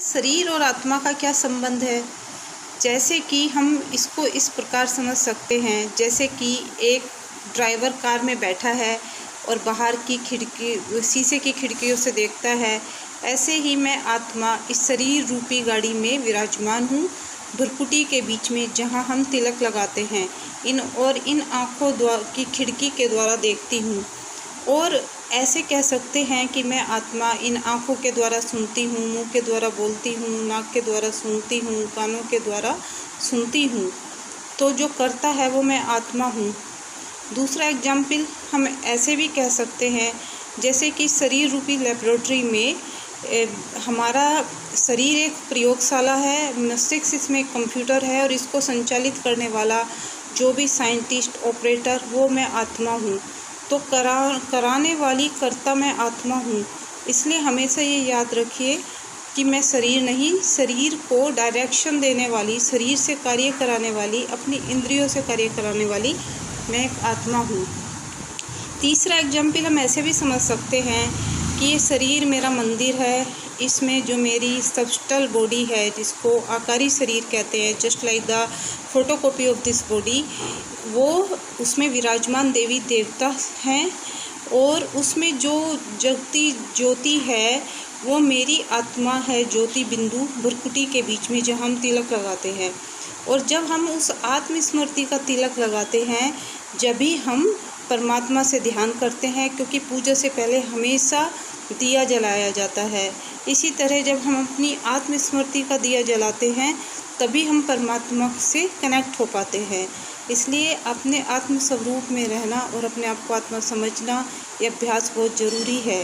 शरीर और आत्मा का क्या संबंध है? जैसे कि हम इसको इस प्रकार समझ सकते हैं, जैसे कि एक ड्राइवर कार में बैठा है और बाहर की खिड़की शीशे की खिड़कियों से देखता है। ऐसे ही मैं आत्मा इस शरीर रूपी गाड़ी में विराजमान हूँ, भ्रुकुटी के बीच में, जहाँ हम तिलक लगाते हैं। इन आँखों की खिड़की के द्वारा देखती हूँ। और ऐसे कह सकते हैं कि मैं आत्मा इन आँखों के द्वारा सुनती हूँ, मुंह के द्वारा बोलती हूँ, नाक के द्वारा सूंघती हूँ, कानों के द्वारा सुनती हूँ। तो जो करता है वो मैं आत्मा हूँ। दूसरा एग्जाम्पल हम ऐसे भी कह सकते हैं, जैसे कि शरीर रूपी लेबोरेटरी में हमारा शरीर एक प्रयोगशाला है, मस्तिष्क इसमें कंप्यूटर है और इसको संचालित करने वाला जो भी साइंटिस्ट, ऑपरेटर, वो मैं आत्मा हूँ। तो कराने वाली कर्ता मैं आत्मा हूँ। इसलिए हमेशा ये याद रखिए कि मैं शरीर नहीं, शरीर को डायरेक्शन देने वाली, शरीर से कार्य कराने वाली, अपनी इंद्रियों से कार्य कराने वाली मैं एक आत्मा हूँ। तीसरा एग्जाम्पल हम ऐसे भी समझ सकते हैं कि ये शरीर मेरा मंदिर है। इसमें जो मेरी सबस्टल बॉडी है, जिसको आकारी शरीर कहते हैं, just like the photocopy of this body, वो उसमें विराजमान देवी देवता हैं और उसमें जो जगती ज्योति है वो मेरी आत्मा है, ज्योति बिंदु भ्रुकुटी के बीच में, जहाँ हम तिलक लगाते हैं। और जब हम उस आत्मस्मृति का तिलक लगाते हैं, जब भी हम परमात्मा से ध्यान करते हैं, क्योंकि पूजा से पहले हमेशा दिया जलाया जाता है। इसी तरह जब हम अपनी आत्मस्मृति का दिया जलाते हैं, तभी हम परमात्मा से कनेक्ट हो पाते हैं। इसलिए अपने आत्म स्वरूप में रहना और अपने आप को आत्मा समझना, ये अभ्यास बहुत ज़रूरी है।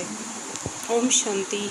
ओम शांति।